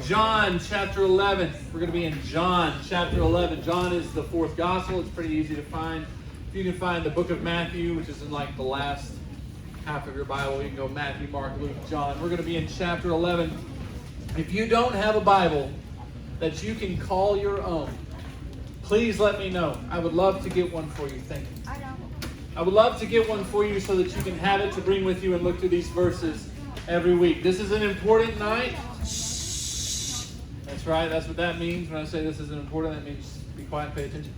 John chapter 11. We're going to be in John chapter 11. John is the fourth gospel. It's pretty easy to find. If you can find the book of Matthew, which is in like the last half of your Bible, you can go Matthew, Mark, Luke, John. We're going to be in chapter 11. If you don't have a Bible that you can call your own, please let me know. I would love to get one for you. Thank you. I would love to get one for you so that you can have it to bring with you and look through these verses every week. This is an important night. That's right. That's what that means. When I say this is an important, that means be quiet and pay attention.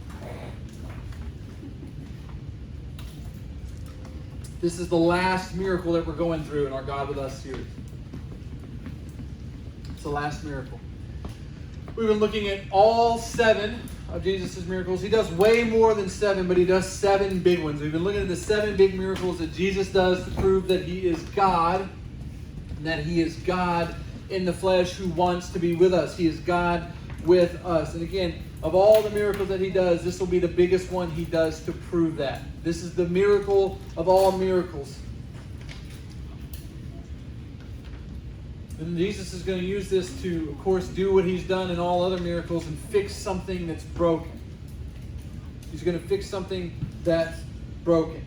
This is the last miracle that we're going through in our God with Us series. It's the last miracle. We've been looking at all 7 of Jesus' miracles. He does way more than 7, but he does 7 big ones. We've been looking at the 7 big miracles that Jesus does to prove that he is God, and that he is God in the flesh who wants to be with us. He is God with us. And again, of all the miracles that he does, this will be the biggest one he does to prove that. This is the miracle of all miracles. And Jesus is going to use this to, of course, do what he's done in all other miracles and fix something that's broken. He's going to fix something that's broken.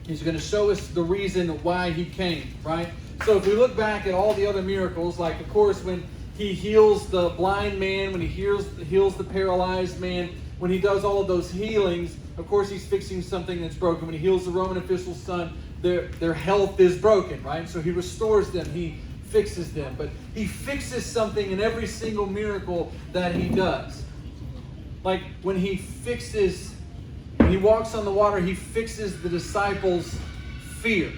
He's going to show us the reason why he came, right? So if we look back at all the other miracles, like, of course, when he heals the blind man, when he heals the paralyzed man, when he does all of those healings, of course, he's fixing something that's broken. When he heals the Roman official's son, their health is broken, right? So he restores them. He fixes them. But he fixes something in every single miracle that he does. Like when he walks on the water, he fixes the disciples' fear.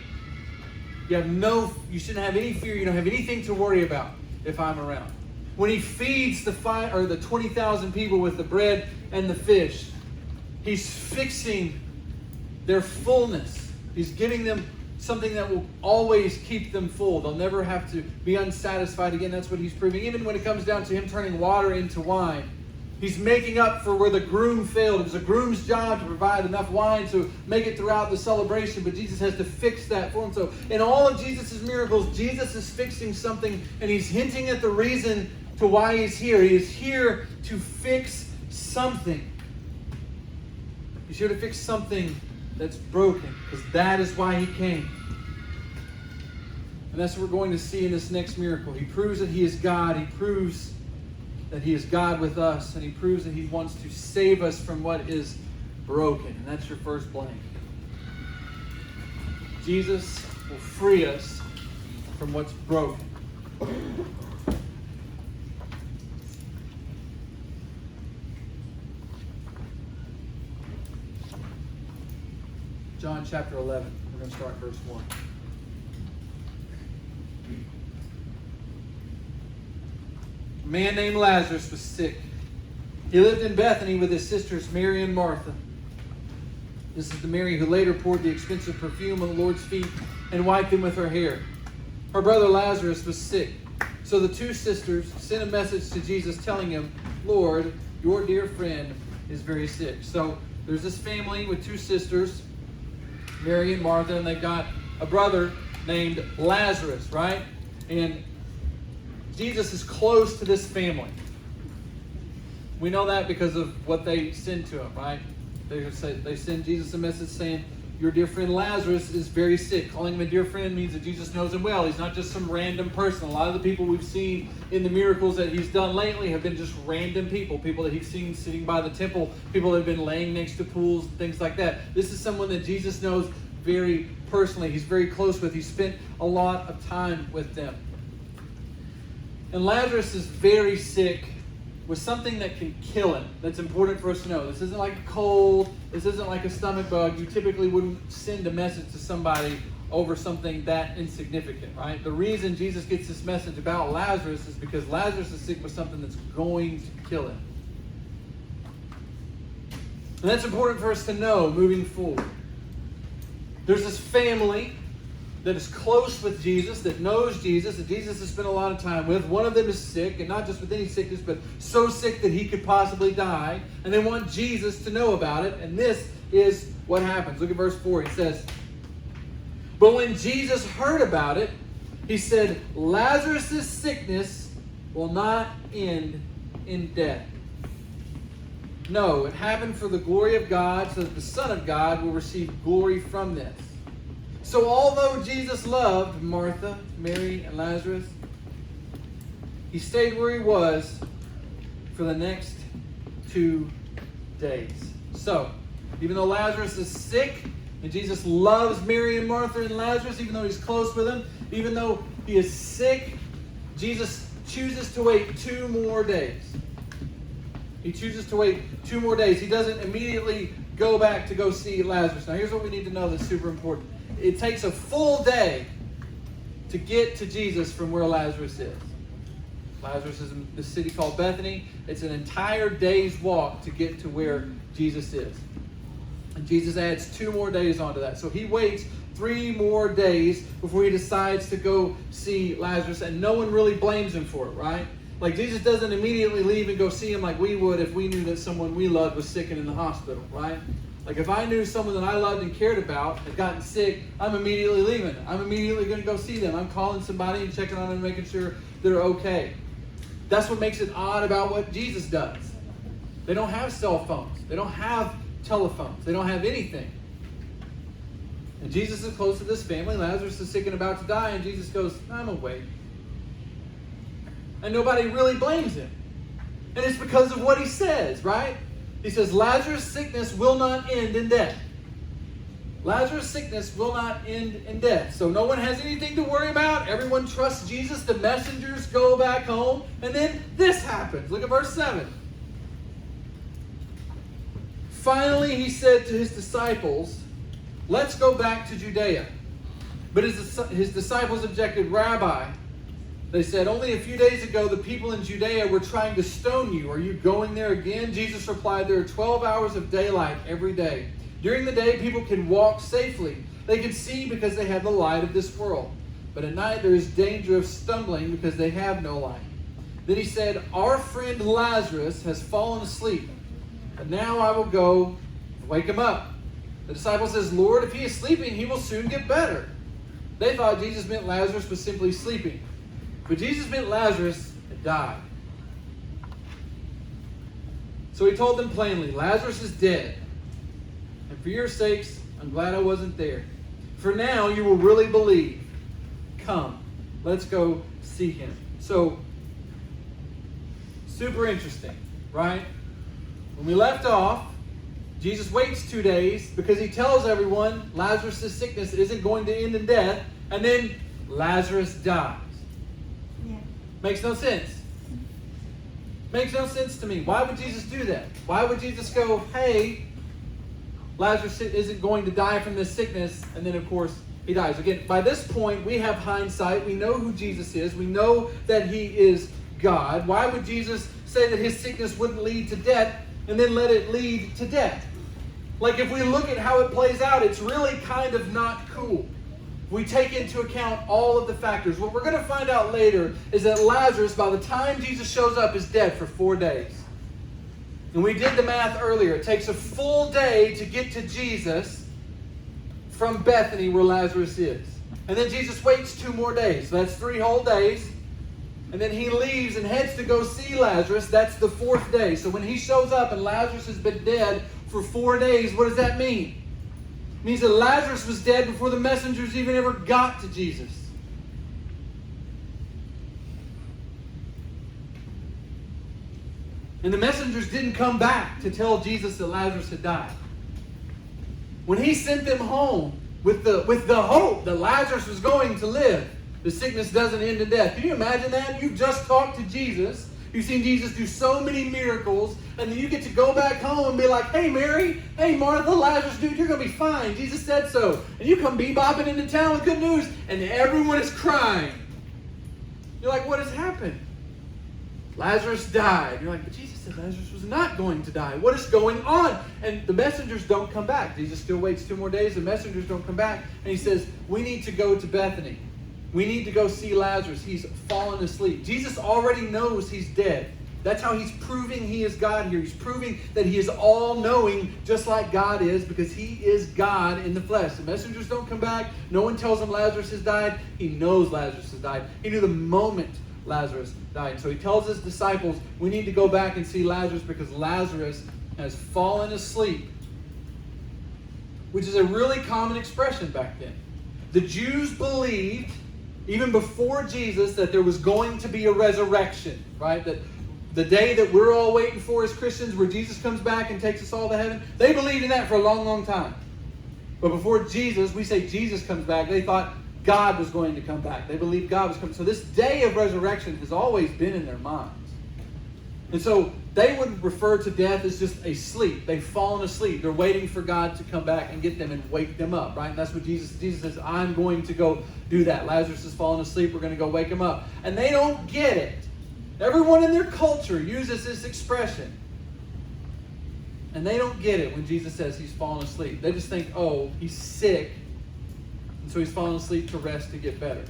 You shouldn't have any fear. You don't have anything to worry about if I'm around. When he feeds the 20,000 people with the bread and the fish, he's fixing their fullness. He's giving them something that will always keep them full. They'll never have to be unsatisfied again. That's what he's proving. Even when it comes down to him turning water into wine, he's making up for where the groom failed. It was a groom's job to provide enough wine to make it throughout the celebration, but Jesus has to fix that for him. So in all of Jesus' miracles, Jesus is fixing something, and he's hinting at the reason to why he's here. He is here to fix something. He's here to fix something that's broken, because that is why he came. And that's what we're going to see in this next miracle. He proves that he is God. He proves that he is God with us, and he proves that he wants to save us from what is broken. And that's your first blank. Jesus will free us from what's broken. John chapter 11. We're going to start verse 1. A man named Lazarus was sick. He lived in Bethany with his sisters Mary and Martha. This is the Mary who later poured the expensive perfume on the Lord's feet and wiped them with her hair. Her brother Lazarus was sick. So the 2 sisters sent a message to Jesus telling him, "Lord, your dear friend is very sick." So there's this family with 2 sisters, Mary and Martha, and they've got a brother named Lazarus, right? And Jesus is close to this family. We know that because of what they send to him, right? They send Jesus a message saying, "Your dear friend Lazarus is very sick." Calling him a dear friend means that Jesus knows him well. He's not just some random person. A lot of the people we've seen in the miracles that he's done lately have been just random people. People that he's seen sitting by the temple. People that have been laying next to pools, things like that. This is someone that Jesus knows very personally. He's very close with. He spent a lot of time with them. And Lazarus is very sick with something that can kill him. That's important for us to know. This isn't like a cold. This isn't like a stomach bug. You typically wouldn't send a message to somebody over something that insignificant, right? The reason Jesus gets this message about Lazarus is because Lazarus is sick with something that's going to kill him. And that's important for us to know moving forward. There's this family that is close with Jesus, that knows Jesus, that Jesus has spent a lot of time with. One of them is sick, and not just with any sickness, but so sick that he could possibly die. And they want Jesus to know about it. And this is what happens. Look at verse 4. It says, "But when Jesus heard about it, he said, 'Lazarus' sickness will not end in death. No, it happened for the glory of God, so that the Son of God will receive glory from this. So although Jesus loved Martha, Mary, and Lazarus, he stayed where he was for the next 2 days. So, even though Lazarus is sick, and Jesus loves Mary and Martha and Lazarus, even though he's close with them, even though he is sick, Jesus chooses to wait 2 more days. He chooses to wait 2 more days. He doesn't immediately go back to go see Lazarus. Now, here's what we need to know that's super important. It takes a full day to get to Jesus from where Lazarus is. Lazarus is in the city called Bethany. It's an entire day's walk to get to where Jesus is. And Jesus adds 2 more days onto that. So he waits 3 more days before he decides to go see Lazarus, and no one really blames him for it, right? Like, Jesus doesn't immediately leave and go see him like we would if we knew that someone we loved was sick and in the hospital, right? Like, if I knew someone that I loved and cared about had gotten sick, I'm immediately leaving. I'm immediately going to go see them. I'm calling somebody and checking on them and making sure they're okay. That's what makes it odd about what Jesus does. They don't have cell phones. They don't have telephones. They don't have anything. And Jesus is close to this family. Lazarus is sick and about to die, and Jesus goes, I'm away. And nobody really blames him. And it's because of what he says, right? He says, Lazarus' sickness will not end in death. Lazarus' sickness will not end in death. So no one has anything to worry about. Everyone trusts Jesus. The messengers go back home. And then this happens. Look at verse 7. Finally, he said to his disciples, let's go back to Judea. But his disciples objected, Rabbi, they said, only a few days ago the people in Judea were trying to stone you. Are you going there again? Jesus replied, there are 12 hours of daylight every day. During the day, people can walk safely. They can see because they have the light of this world. But at night, there is danger of stumbling because they have no light. Then he said, our friend Lazarus has fallen asleep. But now I will go and wake him up. The disciple says, Lord, if he is sleeping, he will soon get better. They thought Jesus meant Lazarus was simply sleeping. But Jesus meant Lazarus had died. So he told them plainly, Lazarus is dead. And for your sakes, I'm glad I wasn't there. For now, you will really believe. Come, let's go see him. So, super interesting, right? When we left off, Jesus waits 2 days because he tells everyone Lazarus' sickness isn't going to end in death. And then Lazarus dies. Yeah. Makes no sense. Makes no sense to me. Why would Jesus do that? Why would Jesus go, hey, Lazarus isn't going to die from this sickness, and then, of course, he dies. Again, by this point, we have hindsight. We know who Jesus is. We know that he is God. Why would Jesus say that his sickness wouldn't lead to death and then let it lead to death? Like, if we look at how it plays out, it's really kind of not cool. We take into account all of the factors. What we're going to find out later is that Lazarus, by the time Jesus shows up, is dead for 4 days. And we did the math earlier. It takes a full day to get to Jesus from Bethany where Lazarus is. And then Jesus waits 2 more days. So that's 3 whole days. And then he leaves and heads to go see Lazarus. That's the 4th day. So when he shows up and Lazarus has been dead for 4 days, what does that mean? It means that Lazarus was dead before the messengers even ever got to Jesus. And the messengers didn't come back to tell Jesus that Lazarus had died. When he sent them home with the hope that Lazarus was going to live, the sickness doesn't end in death. Can you imagine that? You've just talked to Jesus. You've seen Jesus do so many miracles. And then you get to go back home and be like, hey, Mary, hey, Martha, Lazarus, dude, you're going to be fine. Jesus said so. And you come bebopping into town with good news, and everyone is crying. You're like, what has happened? Lazarus died. You're like, but Jesus said Lazarus was not going to die. What is going on? And the messengers don't come back. Jesus still waits 2 more days. The messengers don't come back. And he says, we need to go to Bethany. We need to go see Lazarus. He's fallen asleep. Jesus already knows he's dead. That's how he's proving he is God here. He's proving that he is all-knowing just like God is because he is God in the flesh. The messengers don't come back. No one tells him Lazarus has died. He knows Lazarus has died. He knew the moment Lazarus died. So he tells his disciples, we need to go back and see Lazarus because Lazarus has fallen asleep, which is a really common expression back then. The Jews believed, even before Jesus, that there was going to be a resurrection, right? That the day that we're all waiting for as Christians, where Jesus comes back and takes us all to heaven, they believed in that for a long, long time. But before Jesus, we say Jesus comes back, they thought God was going to come back. They believed God was coming. So this day of resurrection has always been in their minds. And so they would refer to death as just a sleep. They've fallen asleep. They're waiting for God to come back and get them and wake them up, right? And that's what Jesus says, I'm going to go do that. Lazarus has fallen asleep. We're going to go wake him up. And they don't get it. Everyone in their culture uses this expression. And they don't get it when Jesus says he's fallen asleep. They just think, oh, he's sick. And so he's fallen asleep to rest to get better.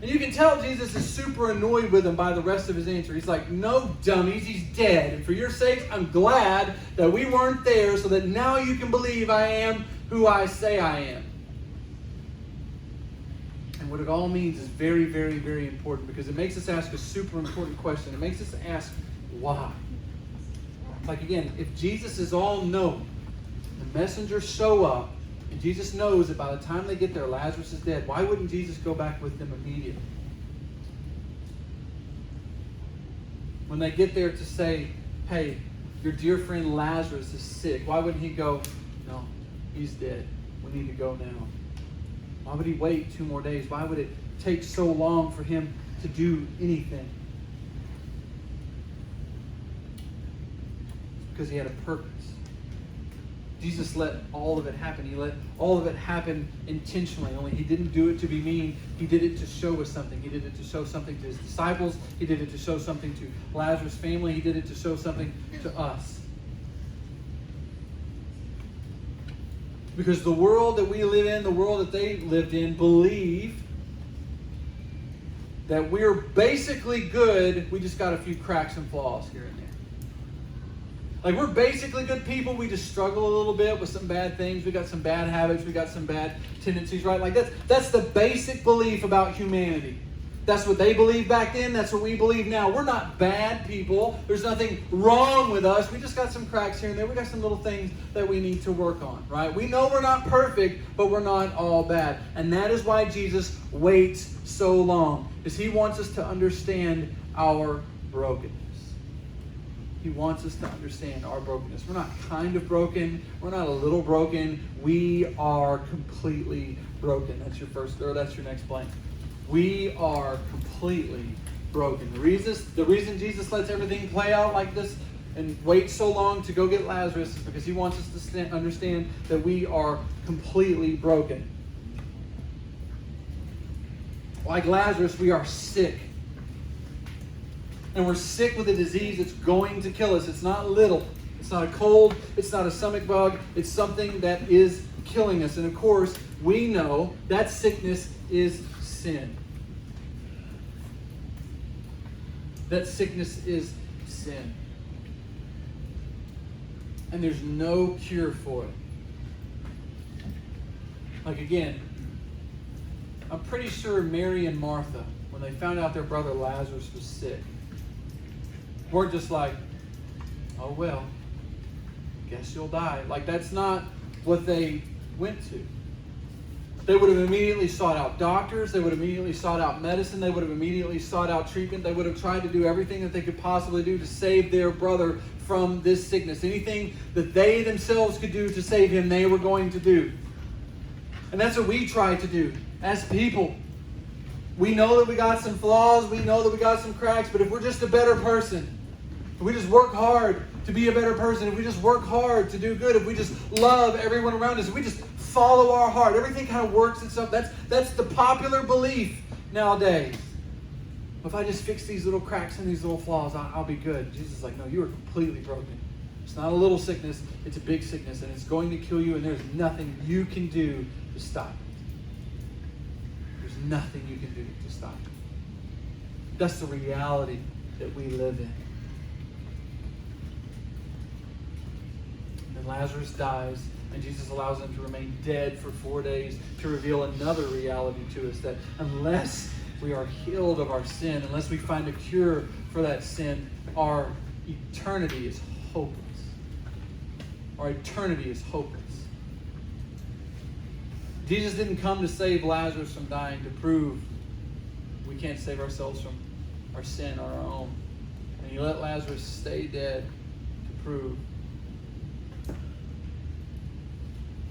And you can tell Jesus is super annoyed with them by the rest of his answer. He's like, no, dummies, he's dead. And for your sakes, I'm glad that we weren't there so that now you can believe I am who I say I am. And what it all means is very, very, very important because it makes us ask a super important question. It makes us ask why. Like again, if Jesus is all knowing, the messengers show up, and Jesus knows that by the time they get there, Lazarus is dead. Why wouldn't Jesus go back with them immediately? When they get there to say, hey, your dear friend Lazarus is sick, why wouldn't he go, no, he's dead. We need to go now. Why would he wait 2 more days? Why would it take so long for him to do anything? Because he had a purpose. Jesus let all of it happen. He let all of it happen intentionally. Only he didn't do it to be mean. He did it to show us something. He did it to show something to his disciples. He did it to show something to Lazarus' family. He did it to show something to us. Because the world that we live in, the world that they lived in, believed that we're basically good. We just got a few cracks and flaws here and there. Like, we're basically good people. We just struggle a little bit with some bad things. We got some bad habits. We got some bad tendencies, right? Like, that's the basic belief about humanity. That's what they believed back then. That's what we believe now. We're not bad people. There's nothing wrong with us. We just got some cracks here and there. We got some little things that we need to work on, right? We know we're not perfect, but we're not all bad. And that is why Jesus waits so long, because he wants us to understand our brokenness. He wants us to understand our brokenness. We're not kind of broken. We're not a little broken. We are completely broken. That's your next blank. We are completely broken. The reason Jesus lets everything play out like this and waits so long to go get Lazarus is because he wants us to understand that we are completely broken. Like Lazarus, we are sick. And we're sick with a disease that's going to kill us. It's not little. It's not a cold. It's not a stomach bug. It's something that is killing us. And of course, we know that sickness is sin. That sickness is sin. And there's no cure for it. Like again, I'm pretty sure Mary and Martha, when they found out their brother Lazarus was sick, weren't just like, oh well, guess you'll die. Like, that's not what they went to. They would have immediately sought out doctors. They would have immediately sought out medicine. They would have immediately sought out treatment. They would have tried to do everything that they could possibly do to save their brother from this sickness. Anything that they themselves could do to save him, they were going to do. And that's what we try to do as people. We know that we got some flaws. We know that we got some cracks. But if we're just a better person, if we just work hard to be a better person, if we just work hard to do good, if we just love everyone around us, if we just follow our heart, everything kind of works itself. That's the popular belief nowadays. If I just fix these little cracks and these little flaws, I'll be good. Jesus is like, no, you are completely broken. It's not a little sickness, it's a big sickness, and it's going to kill you, and there's nothing you can do to stop it. There's nothing you can do to stop it. That's the reality that we live in. And Lazarus dies, and Jesus allows him to remain dead for 4 days to reveal another reality to us, that unless We are healed of our sin. Unless we find a cure for that sin, our eternity is hopeless. Our eternity is hopeless. Jesus didn't come to save Lazarus from dying, to prove we can't save ourselves from our sin on our own. And he let Lazarus stay dead to prove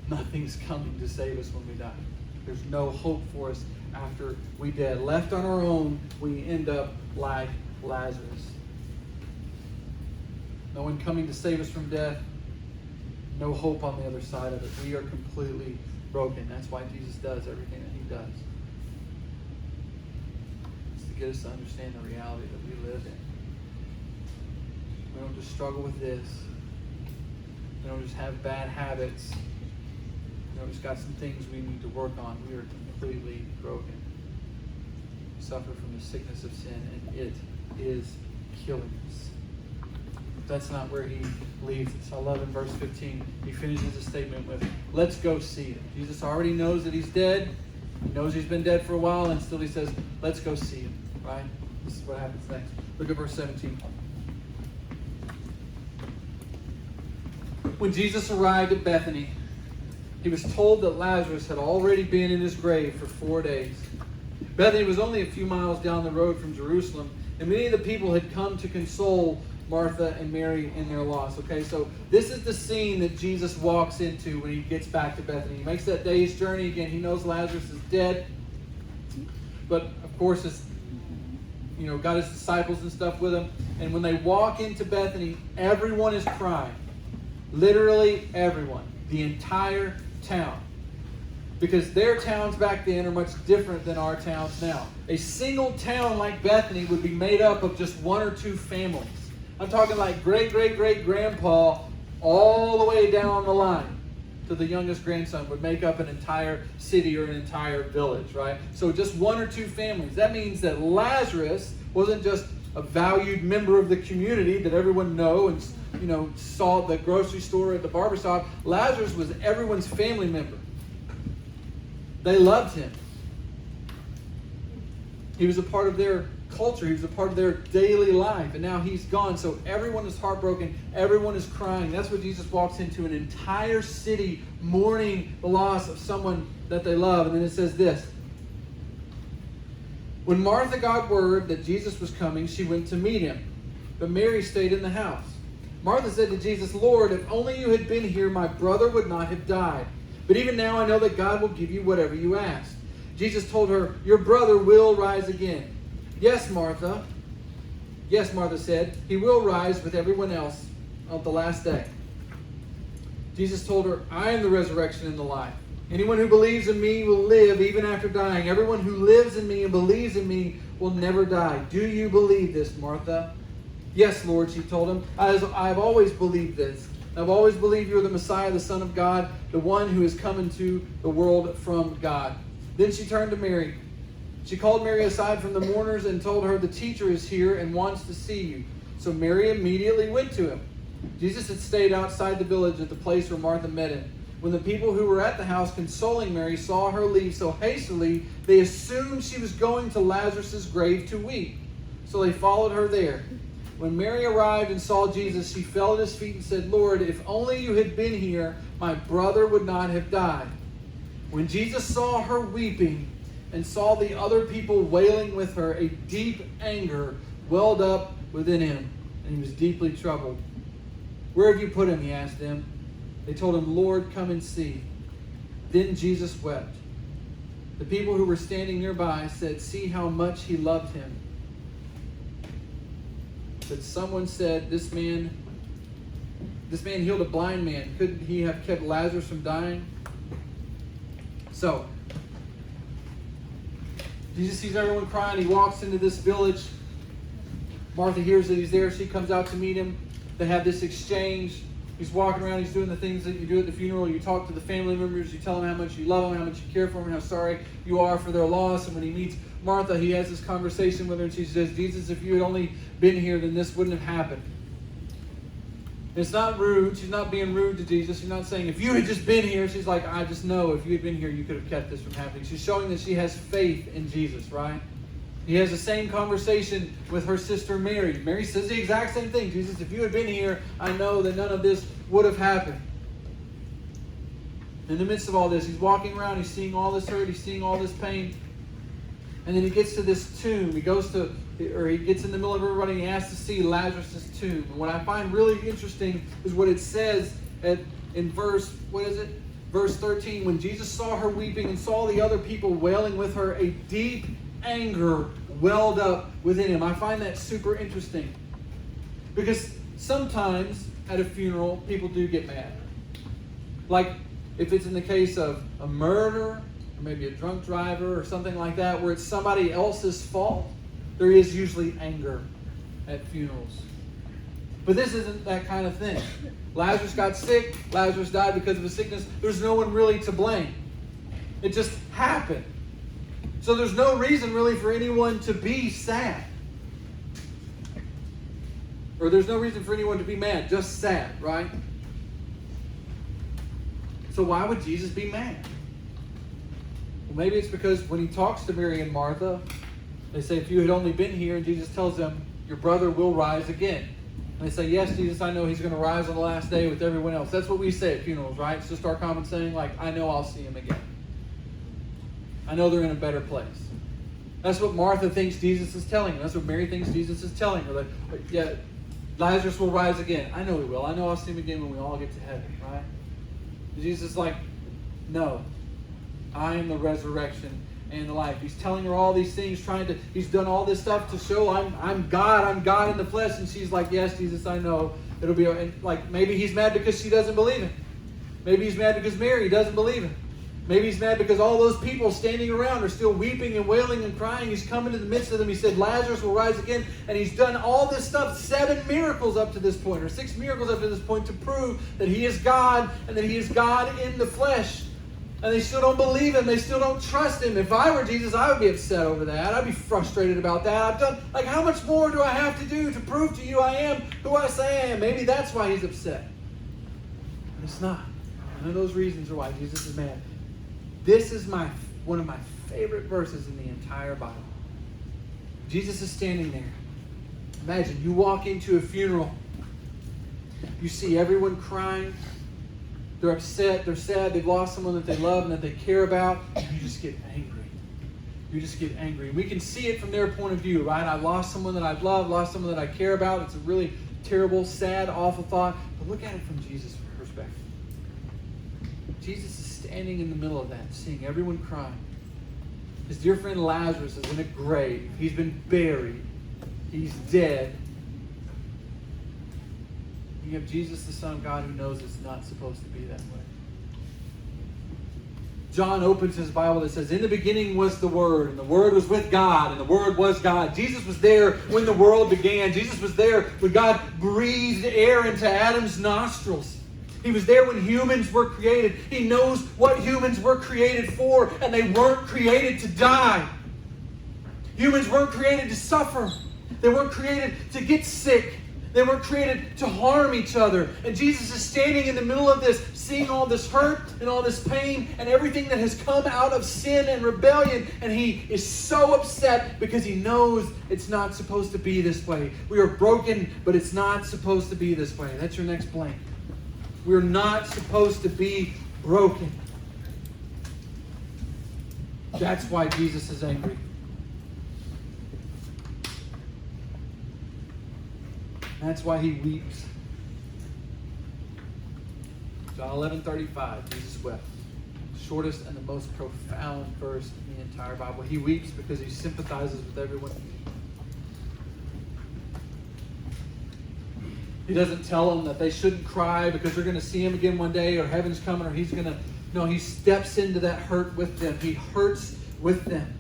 nothing's coming to save us when we die. There's no hope for us after we dead. Left on our own, we end up like Lazarus. No one coming to save us from death. No hope on the other side of it. We are completely broken. That's why Jesus does everything that he does. It's to get us to understand the reality that we live in. We don't just struggle with this. We don't just have bad habits. We don't just got some things we need to work on. We are completely broken. We suffer from the sickness of sin, and it is killing us. That's not where he leaves us. I love in verse 15, he finishes the statement with, let's go see him. Jesus already knows that he's dead. He knows he's been dead for a while, and still he says, let's go see him. Right? This is what happens next. Look at verse 17. When Jesus arrived at Bethany, he was told that Lazarus had already been in his grave for 4 days. Bethany was only a few miles down the road from Jerusalem, and many of the people had come to console Martha and Mary in their loss. Okay, so this is the scene that Jesus walks into when he gets back to Bethany. He makes that day's journey. Again, he knows Lazarus is dead, but of course, it's, got his disciples and stuff with him. And when they walk into Bethany, everyone is crying. Literally everyone. The entire town. Because their towns back then are much different than our towns now. A single town like Bethany would be made up of just one or two families. I'm talking like great-great-great-grandpa all the way down the line to the youngest grandson would make up an entire city or an entire village, right? So just one or two families. That means that Lazarus wasn't just a valued member of the community that everyone know and saw at the grocery store, at the barbershop. Lazarus was everyone's family member. They loved him. He was a part of their culture. He was a part of their daily life. And now he's gone. So everyone is heartbroken. Everyone is crying. That's what Jesus walks into, an entire city mourning the loss of someone that they love. And then it says this. When Martha got word that Jesus was coming, she went to meet him. But Mary stayed in the house. Martha said to Jesus, Lord, if only you had been here, my brother would not have died. But even now I know that God will give you whatever you ask. Jesus told her, your brother will rise again. Yes, Martha. Yes, Martha said, he will rise with everyone else on the last day. Jesus told her, I am the resurrection and the life. Anyone who believes in me will live even after dying. Everyone who lives in me and believes in me will never die. Do you believe this, Martha? Yes, Lord, she told him. I've always believed this. I've always believed you're the Messiah, the Son of God, the one who has come into the world from God. Then she turned to Mary. She called Mary aside from the mourners and told her, the teacher is here and wants to see you. So Mary immediately went to him. Jesus had stayed outside the village at the place where Martha met him. When the people who were at the house consoling Mary saw her leave so hastily, they assumed she was going to Lazarus' grave to weep. So they followed her there. When Mary arrived and saw Jesus, she fell at his feet and said, Lord, if only you had been here, my brother would not have died. When Jesus saw her weeping and saw the other people wailing with her, a deep anger welled up within him, and he was deeply troubled. Where have you put him? He asked them. They told him, Lord, come and see. Then Jesus wept. The people who were standing nearby said, see how much he loved him. But someone said, this man healed a blind man. Couldn't he have kept Lazarus from dying? So, Jesus sees everyone crying. He walks into this village. Martha hears that he's there. She comes out to meet him. They have this exchange. He's walking around. He's doing the things that you do at the funeral. You talk to the family members. You tell them how much you love them, how much you care for them, how sorry you are for their loss. And when he meets Martha, he has this conversation with her, and she says, Jesus, if you had only been here, then this wouldn't have happened. It's not rude. She's not being rude to Jesus. She's not saying, if you had just been here. She's like, I just know if you had been here, you could have kept this from happening. She's showing that she has faith in Jesus, right? He has the same conversation with her sister Mary. Mary says the exact same thing. Jesus, if you had been here, I know that none of this would have happened. In the midst of all this, he's walking around, he's seeing all this hurt, he's seeing all this pain. And then he gets to this tomb. He gets in the middle of everybody and he asks to see Lazarus' tomb. And what I find really interesting is what it says in verse 13. When Jesus saw her weeping and saw the other people wailing with her, a deep anger welled up within him. I find that super interesting. Because sometimes at a funeral, people do get mad. Like if it's in the case of a murder, or maybe a drunk driver or something like that, where it's somebody else's fault, there is usually anger at funerals. But this isn't that kind of thing. Lazarus got sick. Lazarus died because of a sickness. There's no one really to blame. It just happened. So there's no reason really for anyone to be sad. Or there's no reason for anyone to be mad, just sad, right? So why would Jesus be mad? Well, maybe it's because when he talks to Mary and Martha, they say, if you had only been here, and Jesus tells them, your brother will rise again. And they say, yes, Jesus, I know he's going to rise on the last day with everyone else. That's what we say at funerals, right? It's just our common saying, like, I know I'll see him again. I know they're in a better place. That's what Martha thinks Jesus is telling her. That's what Mary thinks Jesus is telling her. Like, yeah, Lazarus will rise again. I know he will. I know I'll see him again when we all get to heaven, right? And Jesus is like, no, I am the resurrection and the life. He's telling her all these things, he's done all this stuff to show I'm God in the flesh. And she's like, yes, Jesus, I know. It'll be, and like, maybe he's mad because she doesn't believe him. Maybe he's mad because Mary doesn't believe him. Maybe he's mad because all those people standing around are still weeping and wailing and crying. He's come into the midst of them. He said, Lazarus will rise again. And he's done all this stuff, 7 miracles up to this point, or 6 miracles up to this point, to prove that he is God and that he is God in the flesh. And they still don't believe him. They still don't trust him. If I were Jesus, I would be upset over that. I'd be frustrated about that. I've done, like, how much more do I have to do to prove to you I am who I say I am? Maybe that's why he's upset. But it's not. None of those reasons are why Jesus is mad. This is one of my favorite verses in the entire Bible. Jesus is standing there. Imagine, you walk into a funeral. You see everyone crying. They're upset, they're sad, they've lost someone that they love and that they care about. And you just get angry. You just get angry. We can see it from their point of view, right? I lost someone that I've loved, lost someone that I care about. It's a really terrible, sad, awful thought. But look at it from Jesus' perspective. Jesus is standing in the middle of that, seeing everyone crying. His dear friend Lazarus is in a grave. He's been buried. He's dead. You have Jesus, the Son of God, who knows it's not supposed to be that way. John opens his Bible that says, in the beginning was the Word, and the Word was with God, and the Word was God. Jesus was there when the world began. Jesus was there when God breathed air into Adam's nostrils. He was there when humans were created. He knows what humans were created for, and they weren't created to die. Humans weren't created to suffer. They weren't created to get sick. They weren't created to harm each other. And Jesus is standing in the middle of this, seeing all this hurt and all this pain and everything that has come out of sin and rebellion. And he is so upset because he knows it's not supposed to be this way. We are broken, but it's not supposed to be this way. That's your next blank. We're not supposed to be broken. That's why Jesus is angry. That's why he weeps. John 11:35, Jesus wept. Shortest and the most profound verse in the entire Bible. He weeps because he sympathizes with everyone. He doesn't tell them that they shouldn't cry because they're going to see him again one day, or heaven's coming, or he's going to... No, he steps into that hurt with them. He hurts with them.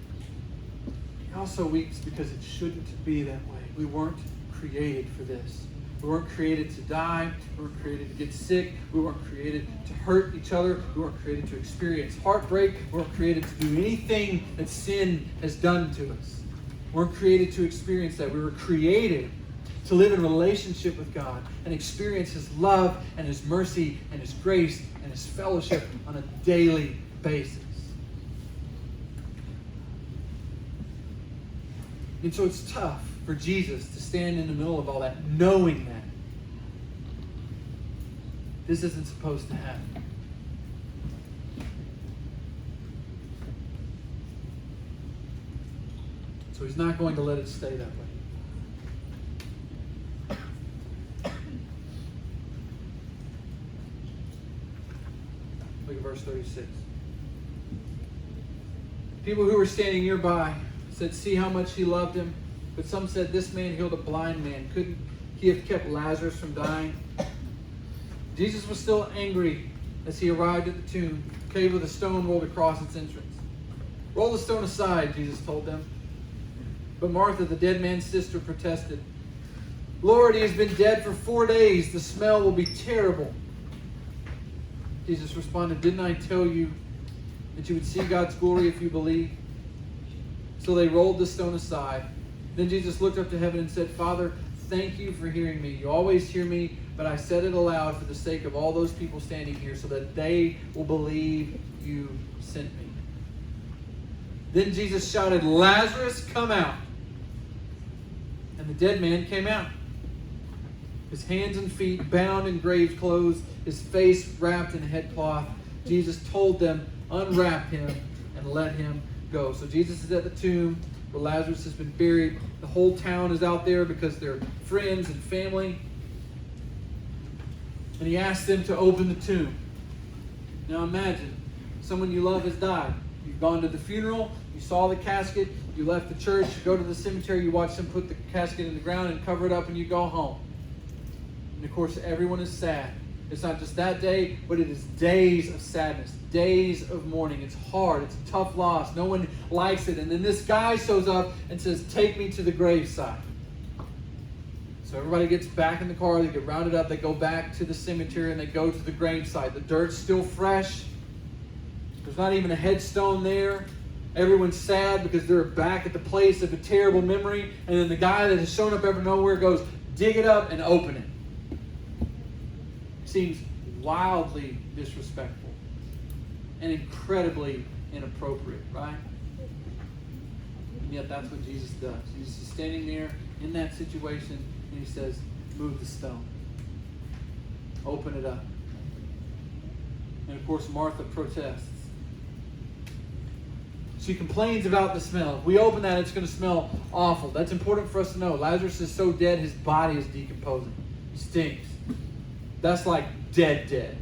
He also weeps because it shouldn't be that way. We weren't created for this. We weren't created to die. We weren't created to get sick. We weren't created to hurt each other. We weren't created to experience heartbreak. We weren't created to do anything that sin has done to us. We weren't created to experience that. We were created to live in relationship with God and experience his love and his mercy and his grace and his fellowship on a daily basis. And so it's tough for Jesus to stand in the middle of all that, knowing that this isn't supposed to happen. So he's not going to let it stay that way. Look at verse 36. People who were standing nearby said, "See how much he loved him." But some said, "This man healed a blind man. Couldn't he have kept Lazarus from dying?" Jesus was still angry as he arrived at the tomb, a cave with a stone rolled across its entrance. "Roll the stone aside," Jesus told them. But Martha, the dead man's sister, protested, "Lord, he has been dead for 4 days. The smell will be terrible." Jesus responded, "Didn't I tell you that you would see God's glory if you believe?" So they rolled the stone aside. Then Jesus looked up to heaven and said, "Father, thank you for hearing me. You always hear me, but I said it aloud for the sake of all those people standing here, so that they will believe you sent me." Then Jesus shouted, "Lazarus, come out." And the dead man came out, his hands and feet bound in grave clothes, his face wrapped in a headcloth. Jesus told them, "Unwrap him and let him go." So Jesus is at the tomb where Lazarus has been buried. The whole town is out there because they're friends and family. And he asked them to open the tomb. Now imagine, someone you love has died. You've gone to the funeral, you saw the casket, you left the church, you go to the cemetery, you watch them put the casket in the ground and cover it up, and you go home. And of course, everyone is sad. It's not just that day, but it is days of sadness, days of mourning. It's hard. It's a tough loss. No one likes it. And then this guy shows up and says, "Take me to the graveside." So everybody gets back in the car. They get rounded up. They go back to the cemetery and they go to the graveside. The dirt's still fresh. There's not even a headstone there. Everyone's sad because they're back at the place of a terrible memory. And then the guy that has shown up out of nowhere goes, "Dig it up and open it." Seems wildly disrespectful and incredibly inappropriate, right? And yet that's what Jesus does. Jesus is standing there in that situation and he says, "Move the stone. Open it up." And of course, Martha protests. She complains about the smell. If we open that, it's going to smell awful. That's important for us to know. Lazarus is so dead, his body is decomposing. He stinks. That's like dead.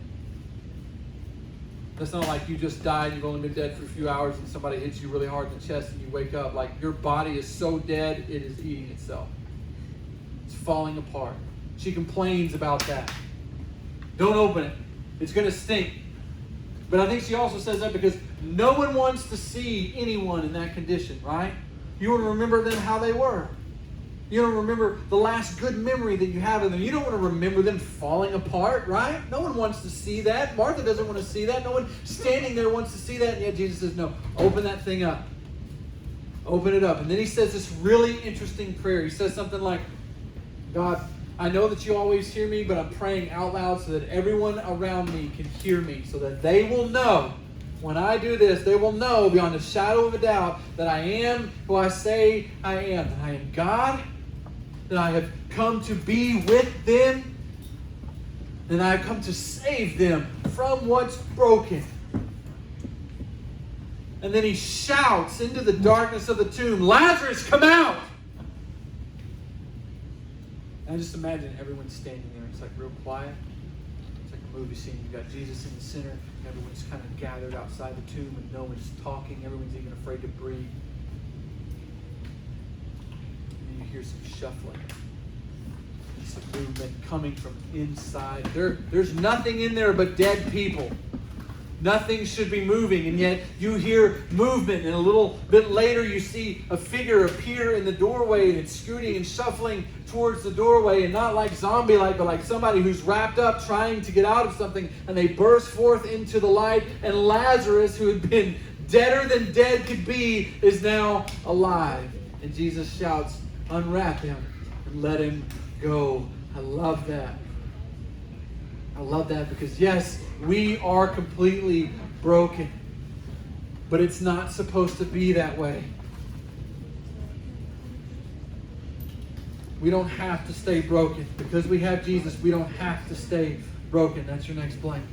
That's not like you just died and you've only been dead for a few hours and somebody hits you really hard in the chest and you wake up. Like, your body is so dead, it is eating itself. It's falling apart. She complains about that. Don't open it. It's going to stink. But I think she also says that because no one wants to see anyone in that condition, right? You want to remember them how they were. You don't remember the last good memory that you have of them. You don't want to remember them falling apart, right? No one wants to see that. Martha doesn't want to see that. No one standing there wants to see that. And yet Jesus says, "No, open that thing up. Open it up." And then he says this really interesting prayer. He says something like, "God, I know that you always hear me, but I'm praying out loud so that everyone around me can hear me, so that they will know when I do this, they will know beyond a shadow of a doubt that I am who I say I am. That I am God, that I have come to be with them, and I have come to save them from what's broken." And then he shouts into the darkness of the tomb, "Lazarus, come out!" And I just imagine everyone standing there. It's like real quiet. It's like a movie scene. You've got Jesus in the center. Everyone's kind of gathered outside the tomb and no one's talking. Everyone's even afraid to breathe. And you hear some shuffling. Some movement coming from inside. There's nothing in there but dead people. Nothing should be moving, and yet you hear movement, and a little bit later you see a figure appear in the doorway, and it's scooting and shuffling towards the doorway, and not like zombie-like, but like somebody who's wrapped up trying to get out of something, and they burst forth into the light, and Lazarus, who had been deader than dead could be, is now alive. And Jesus shouts, "Unwrap him and let him go." I love that. I love that because, yes, we are completely broken, but it's not supposed to be that way. We don't have to stay broken. Because we have Jesus, we don't have to stay broken. That's your next blank.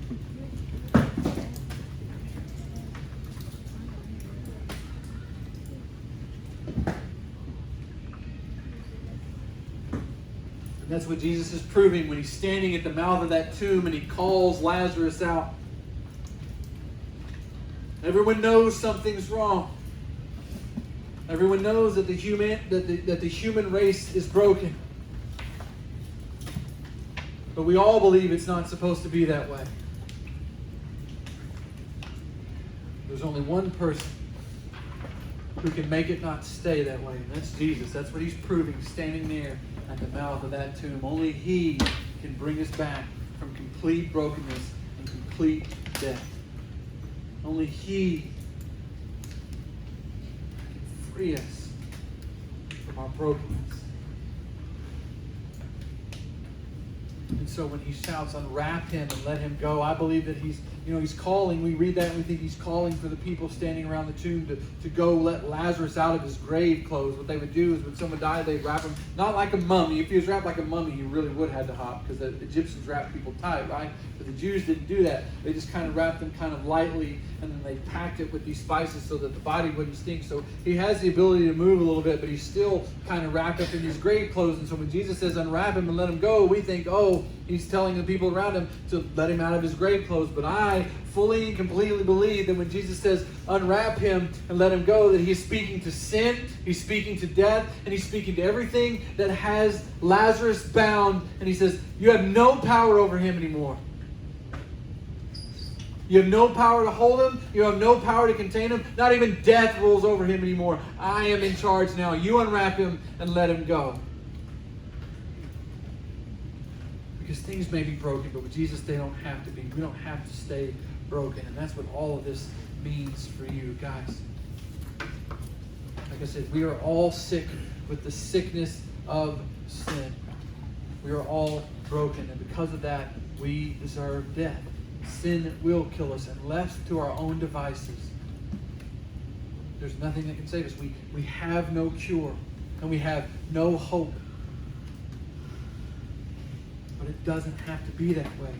And that's what Jesus is proving when he's standing at the mouth of that tomb and he calls Lazarus out. Everyone knows something's wrong. Everyone knows that the human race is broken. But we all believe it's not supposed to be that way. There's only one person who can make it not stay that way, and that's Jesus. That's what he's proving, standing there at the mouth of that tomb. Only he can bring us back from complete brokenness and complete death. Only he can free us from our brokenness. And so when he shouts, unwrap him and let him go, I believe that he's calling. We read that and we think he's calling for the people standing around the tomb to go let Lazarus out of his grave clothes. What they would do is when someone died, they'd wrap him, not like a mummy. If he was wrapped like a mummy, he really would have to hop, because the Egyptians wrapped people tight, right? But the Jews didn't do that. They just kind of wrapped them kind of lightly, and then they packed it with these spices so that the body wouldn't stink. So he has the ability to move a little bit, but he's still kind of wrapped up in these grave clothes. And so when Jesus says unwrap him and let him go, we think, oh, he's telling the people around him to let him out of his grave clothes. But I fully and completely believe that when Jesus says unwrap him and let him go, that he's speaking to sin, he's speaking to death, and he's speaking to everything that has Lazarus bound. And he says, you have no power over him anymore. You have no power to hold him. You have no power to contain him. Not even death rules over him anymore. I am in charge now. You unwrap him and let him go. Because things may be broken, but with Jesus, they don't have to be. We don't have to stay broken. And that's what all of this means for you, guys. Like I said, we are all sick with the sickness of sin. We are all broken. And because of that, we deserve death. Sin will kill us, and left to our own devices, there's nothing that can save us. We have no cure, and we have no hope. But it doesn't have to be that way.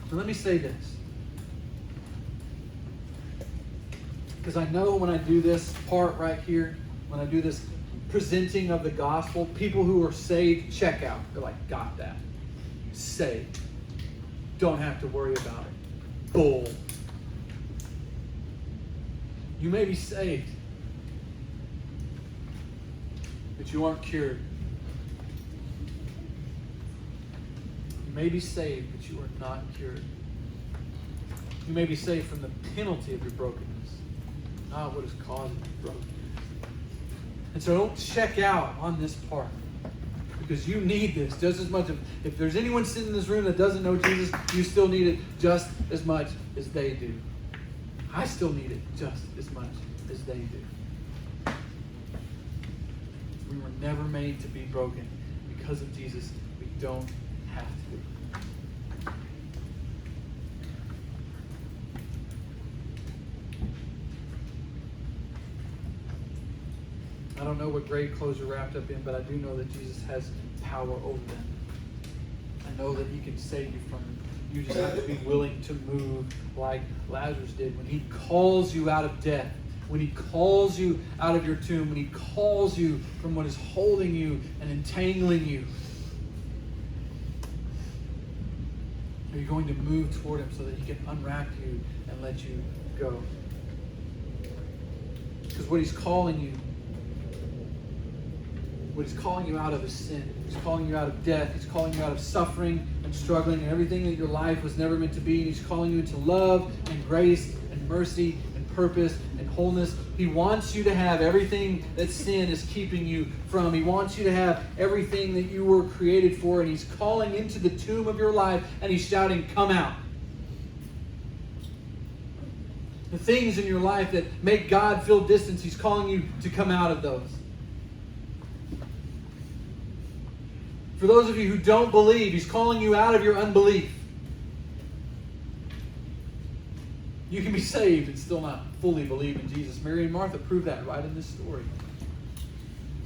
So let me say this. Because I know when I do this part right here, when I do this presenting of the gospel, people who are saved check out. They're like, got that. Saved. Don't have to worry about it. Bull. You may be saved, but you aren't cured. You may be saved, but you are not cured. You may be saved from the penalty of your brokenness, not what is causing your brokenness. And so don't check out on this part, because you need this just as much. If there's anyone sitting in this room that doesn't know Jesus, you still need it just as much as they do. I still need it just as much as they do. We were never made to be broken. Because of Jesus, we don't have to be. I don't know what grave clothes you're wrapped up in, but I do know that Jesus has power over them. I know that he can save you from them. You just have to be willing to move like Lazarus did. When he calls you out of death, when he calls you out of your tomb, when he calls you from what is holding you and entangling you, are you going to move toward him so that he can unwrap you and let you go? Because what he's calling you out of is sin. He's calling you out of death. He's calling you out of suffering and struggling and everything that your life was never meant to be. And he's calling you into love and grace and mercy and purpose and wholeness. He wants you to have everything that sin is keeping you from. He wants you to have everything that you were created for. And he's calling into the tomb of your life and he's shouting, come out. The things in your life that make God feel distance, he's calling you to come out of those. For those of you who don't believe, he's calling you out of your unbelief. You can be saved and still not fully believe in Jesus. Mary and Martha proved that right in this story.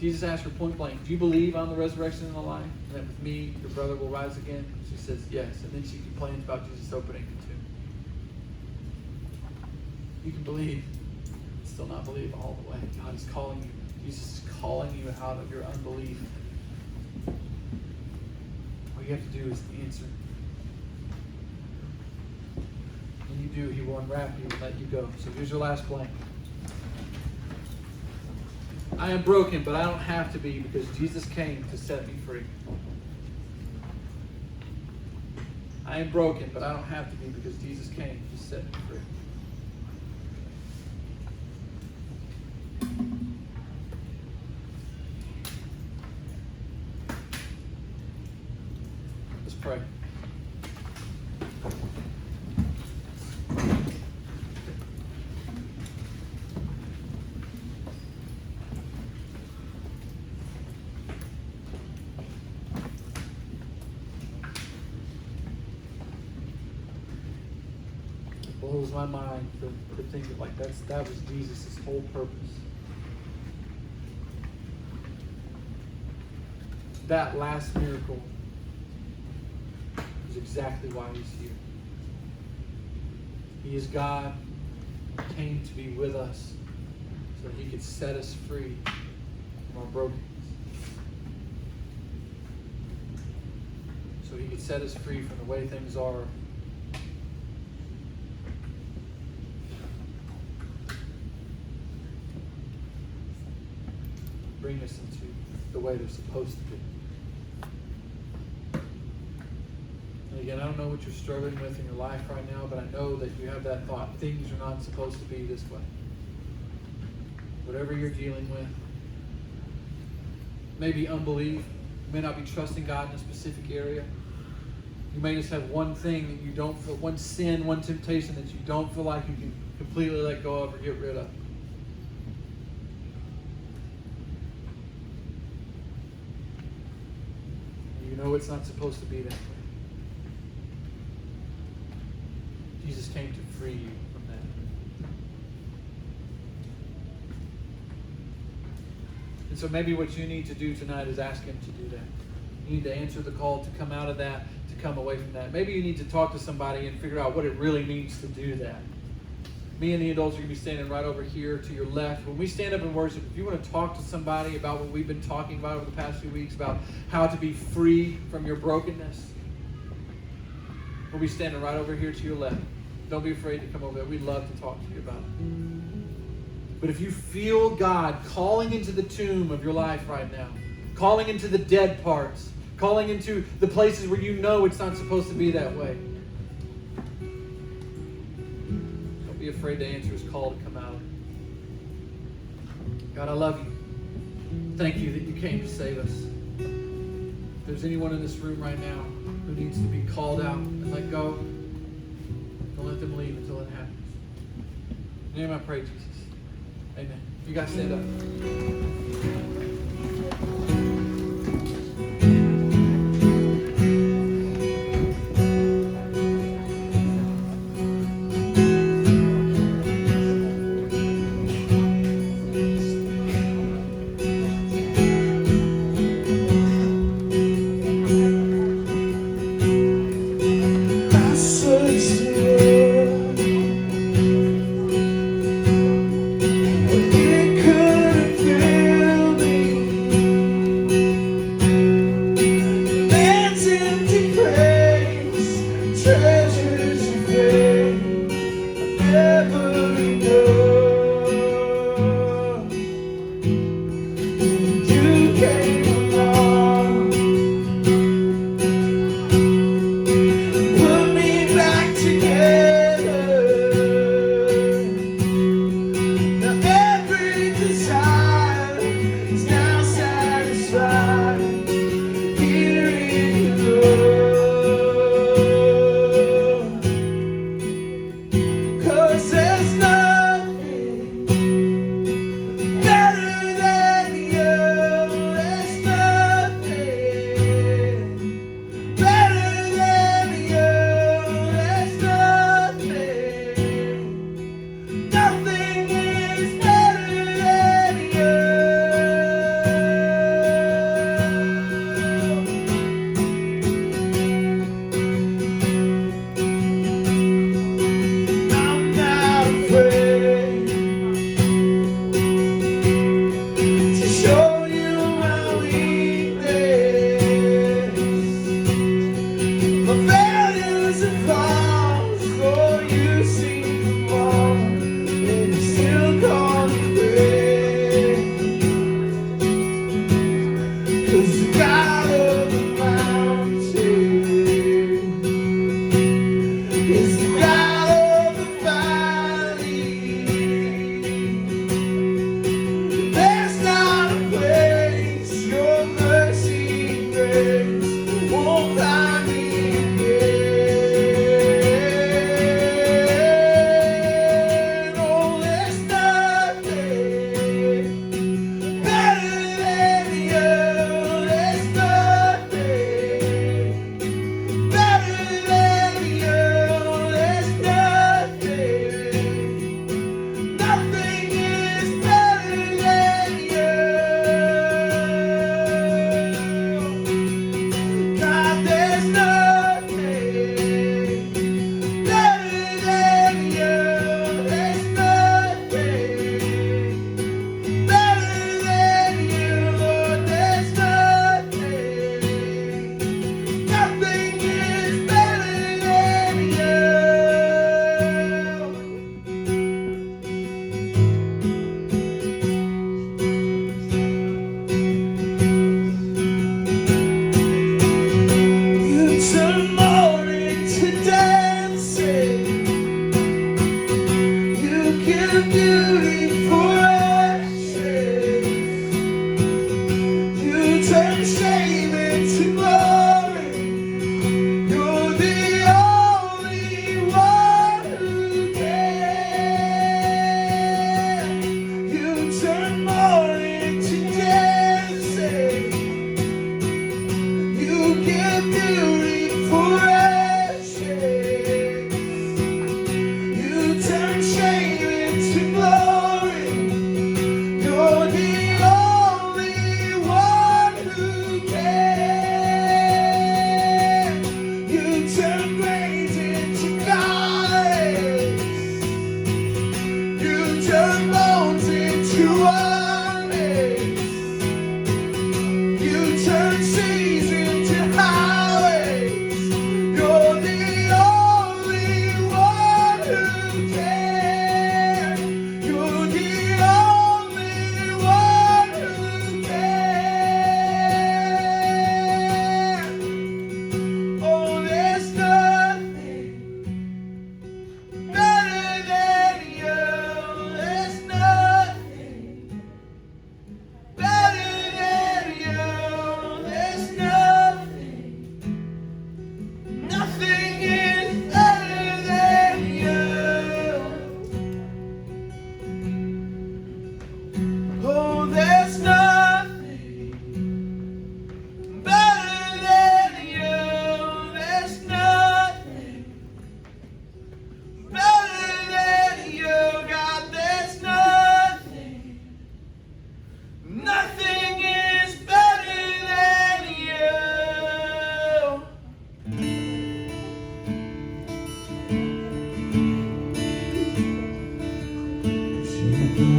Jesus asked her point blank, do you believe on the resurrection and the life? And that with me, your brother will rise again? She says, yes. And then she complains about Jesus opening the tomb. You can believe, still not believe all the way. God is calling you. Jesus is calling you out of your unbelief. All you have to do is answer. When you do, he will unwrap you and let you go. So here's your last blank. I am broken, but I don't have to be because Jesus came to set me free. I am broken, but I don't have to be because Jesus came to set me free. Let's pray. Blows my mind to think of like that was Jesus' whole purpose. That last miracle is exactly why he's here. He is God, came to be with us so he could set us free from our brokenness. So he could set us free from the way things are. Bring us into the way they're supposed to be. And again, I don't know what you're struggling with in your life right now, but I know that you have that thought. Things are not supposed to be this way. Whatever you're dealing with, maybe unbelief, you may not be trusting God in a specific area. You may just have one thing that you don't feel, one sin, one temptation that you don't feel like you can completely let go of or get rid of. You know it's not supposed to be that way. Jesus came to free you from that. And so maybe what you need to do tonight is ask him to do that. You need to answer the call to come out of that, to come away from that. Maybe you need to talk to somebody and figure out what it really means to do that. Me and the adults are going to be standing right over here to your left. When we stand up and worship, if you want to talk to somebody about what we've been talking about over the past few weeks, about how to be free from your brokenness, we'll be standing right over here to your left. Don't be afraid to come over there. We'd love to talk to you about it. But if you feel God calling into the tomb of your life right now, calling into the dead parts, calling into the places where you know it's not supposed to be that way, be afraid to answer his call to come out. God, I love you. Thank you that you came to save us. If there's anyone in this room right now who needs to be called out and let go, don't let them leave until it happens. In your name I pray, Jesus. Amen. You guys stand up. Set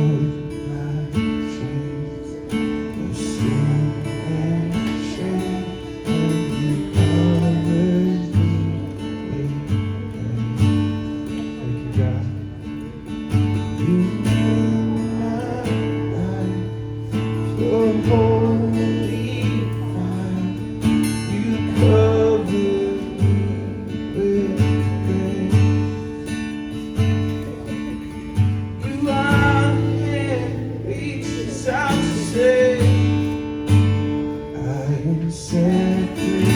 free.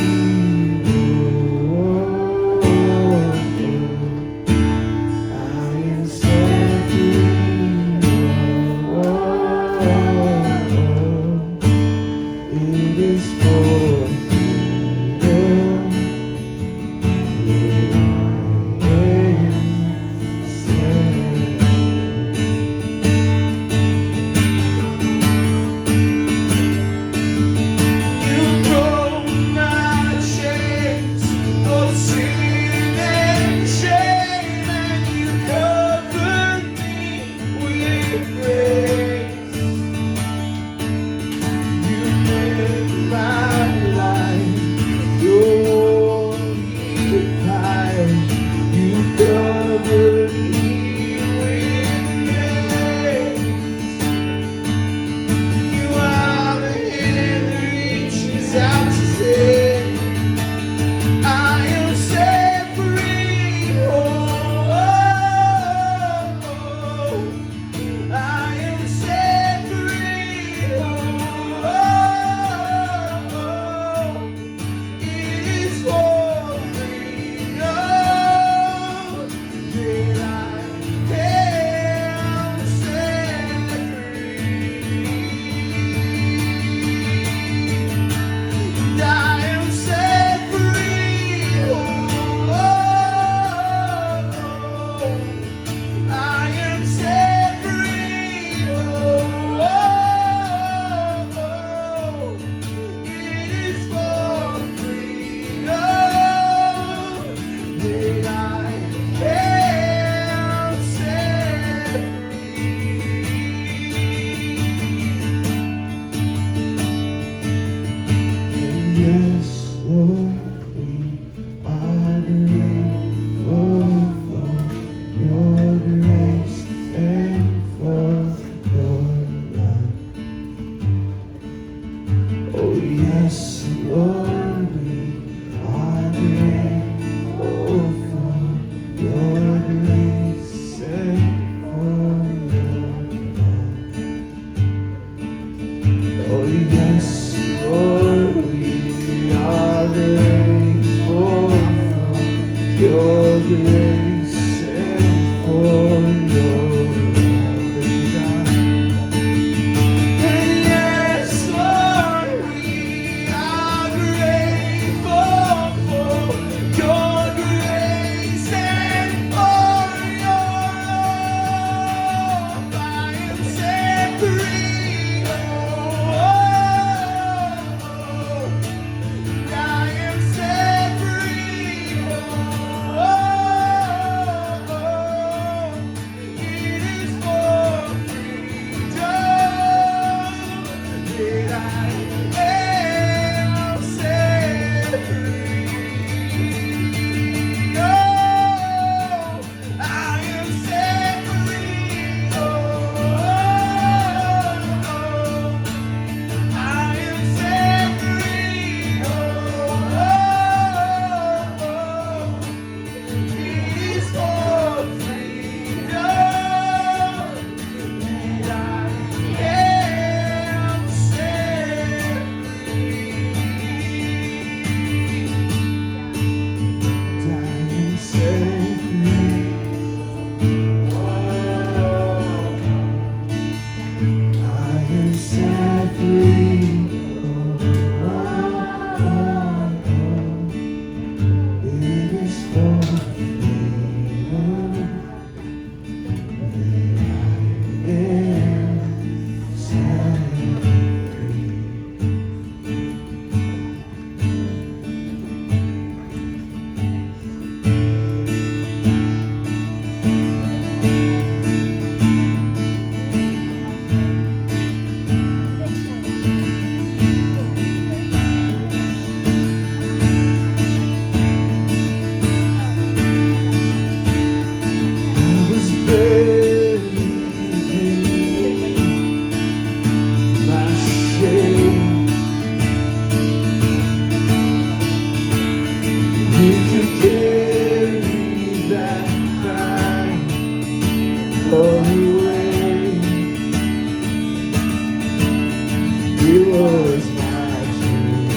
It was my dream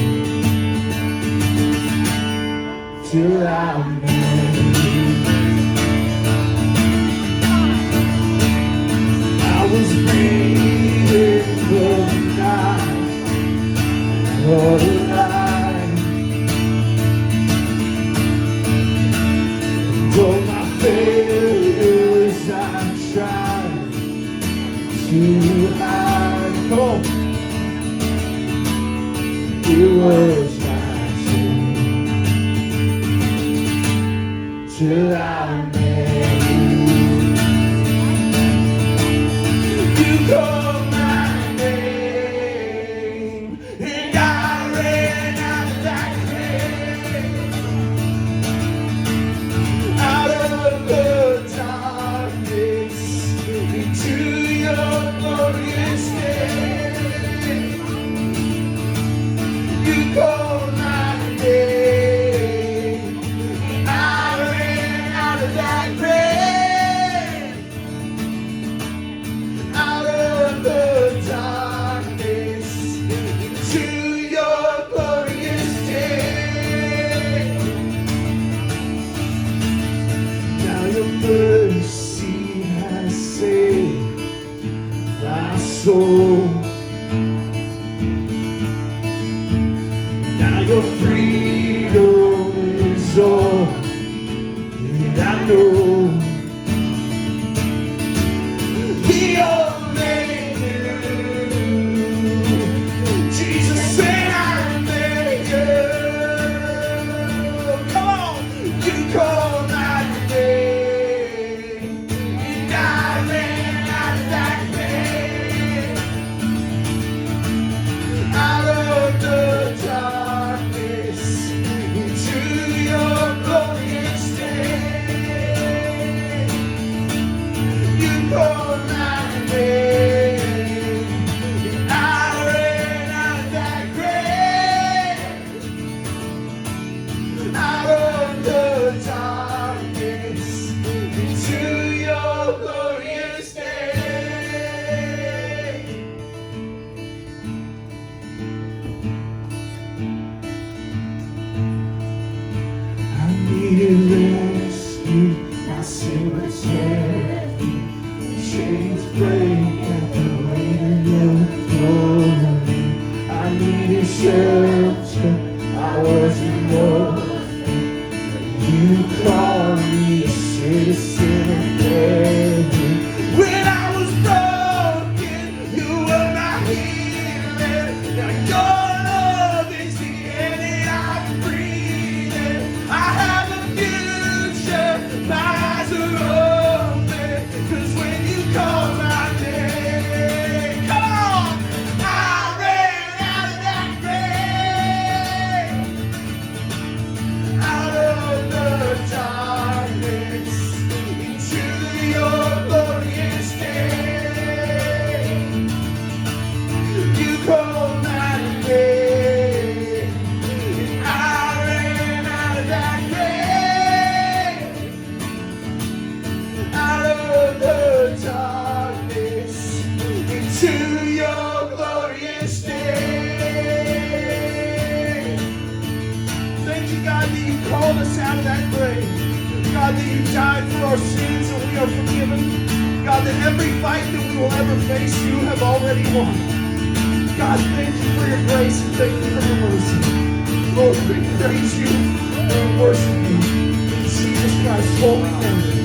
till I met you. I was breathing for the night, for the light. All my failures I tried to hide. Come on. It was my dream till I met you. You called my name and I ran out of that grave, out of the darkness into your glorious day. You called my name, I ran out of that grave, out of the darkness into your glorious day. Now your mercy has saved my soul. Now your freedom is all that I know. The old man knew Jesus said I'm there. Come on, you called my name and I ran out of that grave, out of the darkness into your glorious day. You called my name and I ran out of that grave, out of the darkness into your glorious day. I needed rescue, my sin was heavy, chains break at the weight of your glory. I needed shelter, I wasn't nothing, but you called me a citizen of heaven. When I was broken, you were my healer. Now your love is the air that I'm breathing. I have a future, my eyes are open, 'cause when you call my name, come on, I ran out of that grave, out of the darkness into your glorious day. You called my name and I ran out of that grave, out of the darkness into your glorious day. Thank you, God, that you called us out of that grave. God, that you died for our sins and we are forgiven. God, that every fight that we will ever face, you have already won. God, thank you for your grace and thank you for your mercy. Lord, we praise you and worship you in Jesus Christ's holy name.